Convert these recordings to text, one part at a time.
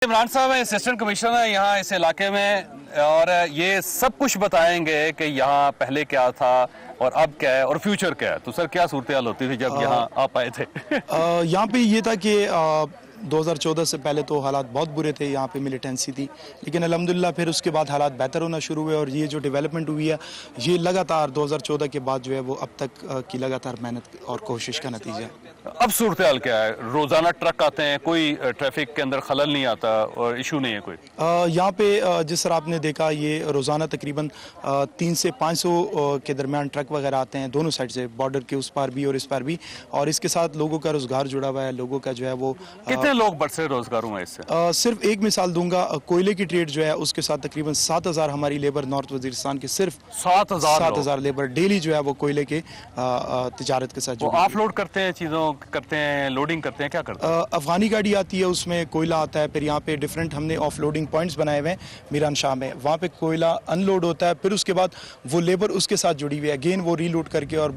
इमरान साहब है, assistant commissioner है यहाँ इस इलाके में, और ये सब कुछ बताएंगे कि यहाँ पहले क्या था और अब क्या है और फ्यूचर क्या है। तो सर, क्या सूरत हाल होती थी जब यहाँ आप आए थे? यहाँ पे ये था कि 2014 से पहले तो हालात बहुत बुरे थे, यहाँ पे मिलिटेंसी थी, लेकिन अल्हम्दुलिल्लाह फिर उसके बाद हालात बेहतर होना शुरू हुए और ये जो डेवलपमेंट हुई है ये लगातार 2014 के बाद जो है वो अब तक की लगातार मेहनत और कोशिश का नतीजा है। अब सूरत हाल क्या है? रोजाना ट्रक आते हैं, कोई ट्रैफिक के अंदर खलल नहीं आता और इशू नहीं है कोई? यहाँ पे जिस तरह आपने देखा ये रोज़ाना तकरीबन 300 से 500 के दरमियान ट्रक वगैरह आते हैं दोनों साइड से, बॉर्डर के उस पार भी और इस पार भी, और इसके साथ लोगों का रोज़गार जुड़ा हुआ है, लोगों का जो है वो कितने लोग बरसे रोजगार हुए इससे? सिर्फ एक मिसाल दूंगा, कोयले की ट्रेड जो है उसके साथ तकरीबन 7000 हमारी लेबर नॉर्थ वजीरिस्तान की सिर्फ 7000 लेबर डेली जो है वो कोयले के तिजारत के साथ जो ऑफलोड करते हैं, चीज़ों करते हैं, लोडिंग करते हैं, क्या करते हैं? अफगानी गाड़ी आती है, उसमें कोयला आता है, फिर यहाँ पे डिफरेंट हमने ऑफलोडिंग पॉइंट्स बनाए हुए हैं मीरान शाह में, वहाँ पे कोयला अनलोड होता है, फिर उसके बाद वो लेबर उसके साथ जुड़ी हुई है, अगेन वो रीलोड करके और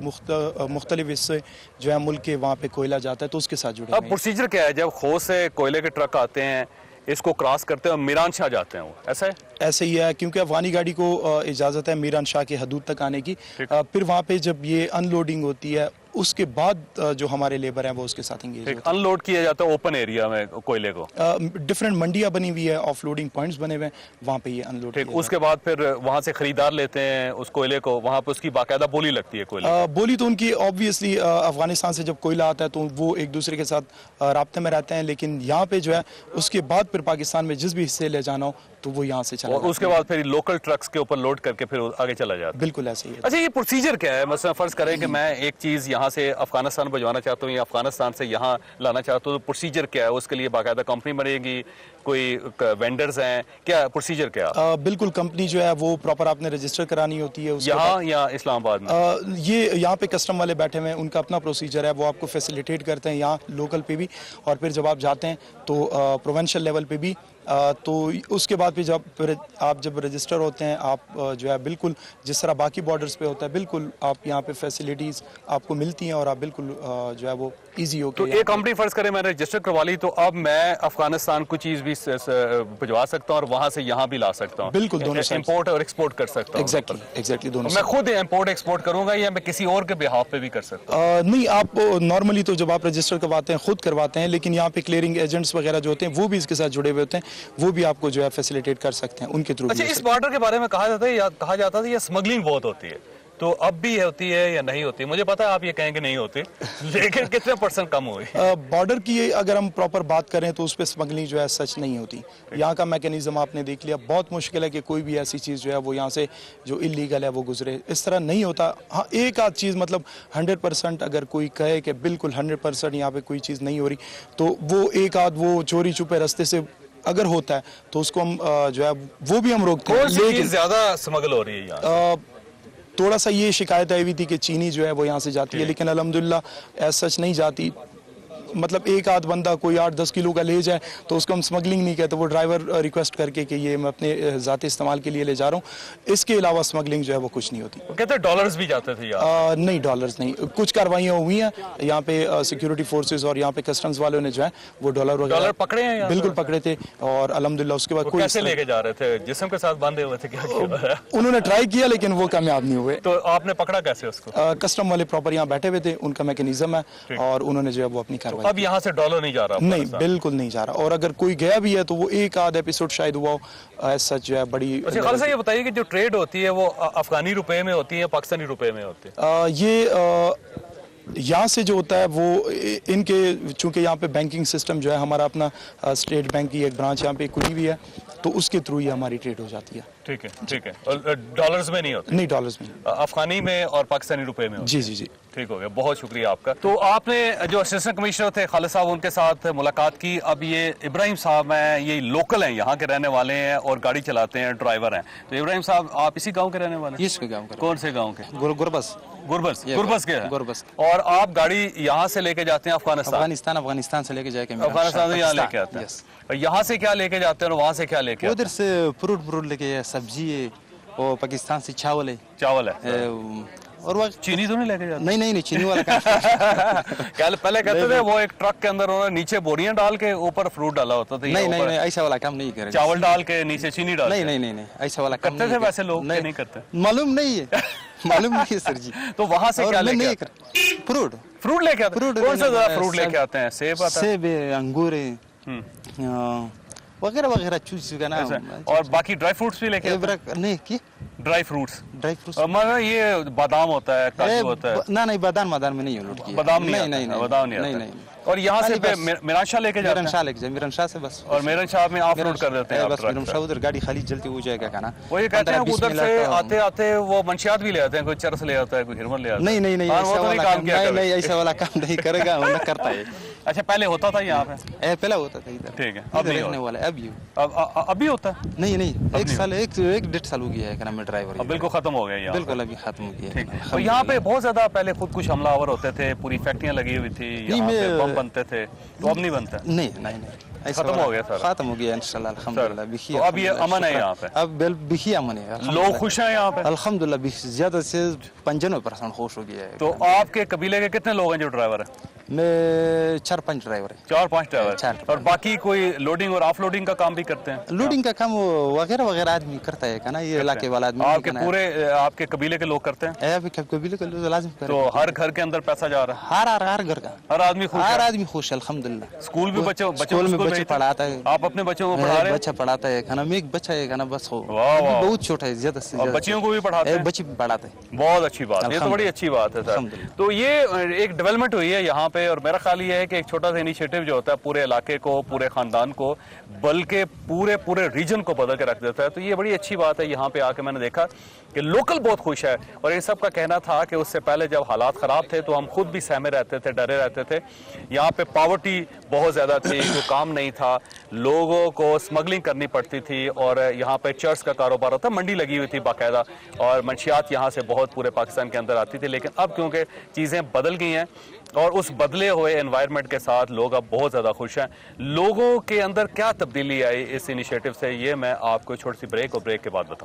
मुख्तलिफ हिस्से जो है मुल्क के वहाँ पे कोयला जाता है तो उसके साथ जुड़े। अब प्रोसीजर क्या है जब खोस से कोयले के ट्रक आते हैं, इसको क्रॉस करते हैं और मीरान शाह जाते हैं, वो ऐसा है? ऐसे ही है, क्योंकि अफगानी गाड़ी को इजाज़त है मीरान शाह के हदूद तक आने की, फिर वहाँ पे जब ये अनलोडिंग होती है उसके बाद जो हमारे लेबर हैं वो उसके साथ एंगेज होते हैं। अनलोड किया जाता है ओपन एरिया में कोयले को? डिफरेंट मंडियाँ बनी हुई है, ऑफलोडिंग पॉइंट्स बने हुए हैं, वहाँ पे ये अनलोड। उसके बाद फिर वहाँ से खरीदार लेते हैं उस कोयले को, वहाँ पे उसकी बाकायदा बोली लगती है कोयले? बोली तो उनकी ऑब्वियसली अफगानिस्तान से जब कोयला आता है तो वो एक दूसरे के साथ राब्ते में रहते हैं, लेकिन यहाँ पे जो है उसके बाद फिर पाकिस्तान में जिस भी हिस्से ले जाना हो तो वो यहाँ से चला, और उसके बाद फिर लोकल ट्रक्स के ऊपर लोड करके फिर आगे चला जाता है। बिल्कुल ऐसे ही है। अच्छा, ये प्रोसीजर क्या है? मतलब फर्ज करें कि मैं एक चीज़ यहाँ से अफगानिस्तान भिजवाना चाहता हूँ या अफगानिस्तान से यहाँ लाना चाहता हूँ, तो प्रोसीजर क्या है? उसके लिए बाकायदा कंपनी बनेगी, कोई वेंडर्स हैं, क्या प्रोसीजर क्या है? बिल्कुल, कंपनी जो है वो प्रॉपर आपने रजिस्टर करानी होती है यहाँ या इस्लामाबाद में? ये यहाँ पे कस्टम वाले बैठे हुए हैं, उनका अपना प्रोसीजर है, वो आपको फैसिलिटेट करते हैं यहाँ लोकल पे भी, और फिर जब आप जाते हैं तो प्रोविंशियल लेवल पे भी, तो उसके बाद भी जब रजिस्टर होते हैं आप जो है बिल्कुल जिस तरह बाकी बॉर्डर्स पे होता है बिल्कुल आप यहाँ पे फैसिलिटीज़ आपको मिलती हैं और आप बिल्कुल जो है वो इजी हो। तो एक कंपनी फर्ज करें मैंने रजिस्टर करवा ली, तो अब मैं अफगानिस्तान को चीज़ भी भिजवा सकता हूँ और वहाँ से यहाँ भी ला सकता हूँ? बिल्कुल, दोनों इम्पोर्ट और एक्सपोर्ट कर सकता हूँ? एग्जैक्टली दोनों। मैं खुद इम्पोर्ट एक्सपोर्ट करूँगा या मैं किसी और के बिहाफ पे भी कर सकता हूँ? नहीं, आप नॉर्मली तो जब आप रजिस्टर करवाते हैं खुद करवाते हैं, लेकिन यहाँ पे क्लियरिंग एजेंट्स वगैरह जो होते हैं वो भी इसके साथ जुड़े हुए होते हैं, वो भी आपको जो है फैसिलिटेट कर सकते हैं उनके थ्रू। अच्छा, इस बॉर्डर के बारे में कहा जाता है ये स्मगलिंग बहुत होती है, तो अब भी होती है या नहीं होती? मुझे पता है आप ये कहेंगे नहीं होती, लेकिन कितने % कम हुई? बॉर्डर की अगर हम प्रॉपर बात करें तो उस पर स्मगलिंग जो है सच नहीं होती। यहाँ का मैकेनिज्म आपने देख लिया, बहुत मुश्किल है कि कोई भी ऐसी चीज़ जो है वो यहाँ से जो इलीगल है वो गुजरे, इस तरह नहीं होता। हाँ, एक आध चीज़ मतलब 100% अगर कोई कहे कि बिल्कुल 100% यहाँ पे कोई चीज़ नहीं हो रही, तो वो एक आध वो चोरी छुपे रास्ते से अगर होता है तो उसको हम जो है वो भी हम रोकते हैं। लेकिन ज्यादा स्मगल हो रही है यहाँ? थोड़ा सा ये शिकायत आई हुई थी कि चीनी जो है वो यहाँ से जाती है, लेकिन अल्हम्दुलिल्लाह ऐसा सच नहीं जाती। मतलब एक आध बंदा कोई 8-10 किलो का ले जाए तो उसको हम स्मगलिंग नहीं कहते, वो ड्राइवर रिक्वेस्ट करके कि ये मैं अपने ज़ाती इस्तेमाल के लिए ले जा रहा हूँ, इसके अलावा स्मगलिंग जो है वो कुछ नहीं होती। कहते हैं डॉलर्स भी जाते थे यार? नहीं, डॉलर्स नहीं, कुछ कार्रवाइयाँ हुई हैं यहाँ पे, सिक्योरिटी फोर्सेस और यहाँ पे कस्टम्स वालों ने जो है वो डॉलर पकड़े हैं? बिल्कुल पकड़े थे, और अल्हम्दुलिल्लाह उसके बाद कैसे लेके जा रहे थे? जिस्म के साथ बांधे हुए थे क्या? उन्होंने ट्राई किया लेकिन वो कामयाब नहीं हुए। तो आपने पकड़ा कैसे उसको? कस्टम वाले प्रॉपर यहाँ बैठे हुए थे, उनका मैकेनिज्म है, और उन्होंने जो है वो अपनी कार्रवाई। अब यहाँ से डॉलर नहीं जा रहा? नहीं, बिल्कुल नहीं जा रहा, और अगर कोई गया भी है तो वो एक आध एपिसोड शायद हुआ हो, सच जो है बड़ी। अच्छा, खालिद साहब ये बताइए कि जो ट्रेड होती है वो अफगानी रुपए में होती है या पाकिस्तानी रुपए में होती है? ये यहाँ से जो होता है वो इनके, चूंकि यहाँ पे बैंकिंग सिस्टम जो है हमारा अपना स्टेट बैंक की एक ब्रांच यहाँ पे खुली हुई है, तो उसके थ्रू ही हमारी ट्रेड हो जाती है। ठीक है, ठीक है। और डॉलर्स में नहीं होती? नहीं, डॉलर्स में, अफगानी में और पाकिस्तानी रुपए में होती? जी। ठीक हो गया, बहुत शुक्रिया आपका। तो आपने जो असिस्टेंट कमिश्नर थे खालिद साहब, उनके साथ मुलाकात की। अब ये इब्राहिम साहब हैं, ये लोकल हैं, यहाँ के रहने वाले हैं और गाड़ी चलाते हैं, ड्राइवर हैं। तो इब्राहिम साहब, आप इसी गाँव के रहने वाले हैं? इस गाँव के। कौन से गाँव के? गुरबस के हैं। गुरबस। और आप गाड़ी यहाँ से लेके जाते हैं अफगानिस्तान से लेके जाके अफगानिस्तान से यहाँ लेके आते हैं? यहाँ से क्या लेके जाते हैं और वहाँ से क्या लेके? उधर से फ्रूट लेके, सब्जी, वो पाकिस्तान से चावल है, और वो चीनी तो नहीं लेके जाते? नहीं नहीं नहीं चीनी वाला काम पहले कहते थे वो एक ट्रक के अंदर उन्होंने नीचे बोरियां डाल के ऊपर फ्रूट डाला होता था, नहीं नहीं नहीं ऐसा वाला काम नहीं करेंगे। चावल डाल के नीचे चीनी डाल नहीं नहीं नहीं नहीं ऐसा वाला काम करते थे वैसे लोग, नहीं करते? मालूम नहीं है मालूम नहीं है सर जी। तो वहां से क्या लेके नहीं आते? फ्रूट फ्रूट लेके आते? फ्रूट कौन सा ज्यादा फ्रूट लेके आते हैं? सेब आता है? सेब है, अंगूर है, वगैरह वगैरह चूज का ना। और बाकी ड्राई फ्रूट्स भी लेके आते हैं? नहीं की ड्राई फ्रूट्स, ड्राई फ्रूट्स मतलब ये बादाम होता है, काजू होता है? ना नहीं बादाम में नहीं लूट किया, बादाम नहीं नहीं बादाम नहीं नहीं आता। नहीं। और यहाँ से मीरान शाह लेके जाते मीरान हैं? शाह लेके जाए, मीरान शाह से बस। और मीरान शाह में ऑफ रोड कर देते हैं? बस मीरान शाह उधर गाड़ी खाली चलती हो जाएगा खाना। वो ये कहते हैं उधर से आते आते वो मंशियात भी ले आते हैं, कोई चरस ले आता है, कोई हिरमन ले आता है। नहीं नहीं नहीं हाँ, वो ऐसा तो नहीं वाला काम काम किया नहीं कभी। नहीं ऐसा वाला काम नहीं करेगा, वो न करता है। अच्छा, पहले होता था यहाँ पे? पहले होता था इधर। ठीक है, अब नहीं रहने वाला है अभी। अभी होता है? नहीं नहीं एक साल एक डेढ़ साल हो गया है क्या ड्राइवर। अब बिल्कुल खत्म हो गया यहाँ? बिल्कुल अभी खत्म हो गया ठीक है। तो यहाँ पे बहुत ज्यादा पहले खुद कुछ हमलावर होते थे, पूरी फैक्ट्रियां लगी हुई थी, यहाँ पे बम बनते थे, तो अब नहीं बनता? नहीं नहीं नहीं ऐसा खत्म हो गया सारा? खत्म हो गया इंशाल्लाह अल्हम्दुलिल्लाह। बिखी तो अब ये अमन है यहाँ पे? अब बिखी अमन है, लोग खुश हैं यहाँ पे? अल्हम्दुलिल्लाह ज्यादा से 95% खुश हो गया है। तो आपके कबीले के कितने लोग हैं जो ड्राइवर है? मैं 4-5 ड्राइवर है। 4-5 ड्राइवर? चार। और बाकी कोई लोडिंग और ऑफ लोडिंग का काम भी करते हैं? लोडिंग का काम वगैरह वगैरह आदमी करता है ना, ये इलाके वाला आदमी। आपके पूरे आपके कबीले के लोग करते हैं? अभी कबीले का लाजिम करे। तो हर घर के अंदर पैसा जा रहा है? हर घर का हर आदमी खुश हर है? आदमी खुश है अल्हम्दुलिल्लाह। स्कूल भी बच्चों स्कूल में बच्चे पढ़ाता है। आप अपने बच्चों को पढ़ा रहे हैं? बच्चा पढ़ाता है खाना में, एक बच्चा है खाना बस हो, वाह, वाह। बहुत छोटा है, ज्यादा से और ज्यादा बच्चियों को भी पढ़ाते हैं? बच्चे पढ़ाते हैं। बहुत अच्छी बात, ये तो बड़ी अच्छी बात है सर। अल्हम्दुलिल्लाह। तो ये एक डेवलपमेंट हुई है यहाँ पे, और मेरा ख्याल ये है कि एक छोटा सा इनिशिएटिव जो होता है पूरे इलाके को, पूरे खानदान को, बल्कि पूरे पूरे रीजन को बदल के रख देता है। तो ये बड़ी अच्छी बात है। यहाँ पे आके मैंने देखा कि लोकल बहुत खुश है, और इन सब का कहना था कि उससे पहले जब हालात ख़राब थे तो हम खुद भी सहमे रहते थे, डरे रहते थे। यहाँ पे पॉवर्टी बहुत ज़्यादा थी, जो काम नहीं था, लोगों को स्मगलिंग करनी पड़ती थी, और यहाँ पे चर्च का कारोबार होता, मंडी लगी हुई थी बाकायदा, और मंशियात यहाँ से बहुत पूरे पाकिस्तान के अंदर आती थी। लेकिन अब क्योंकि चीज़ें बदल गई हैं, और उस बदले हुए एनवायरनमेंट के साथ लोग अब बहुत ज़्यादा खुश हैं। लोगों के अंदर क्या तब्दीली आई इस इनिशिएटिव से, ये मैं आपको छोटी सी ब्रेक और ब्रेक के बाद बताऊँ।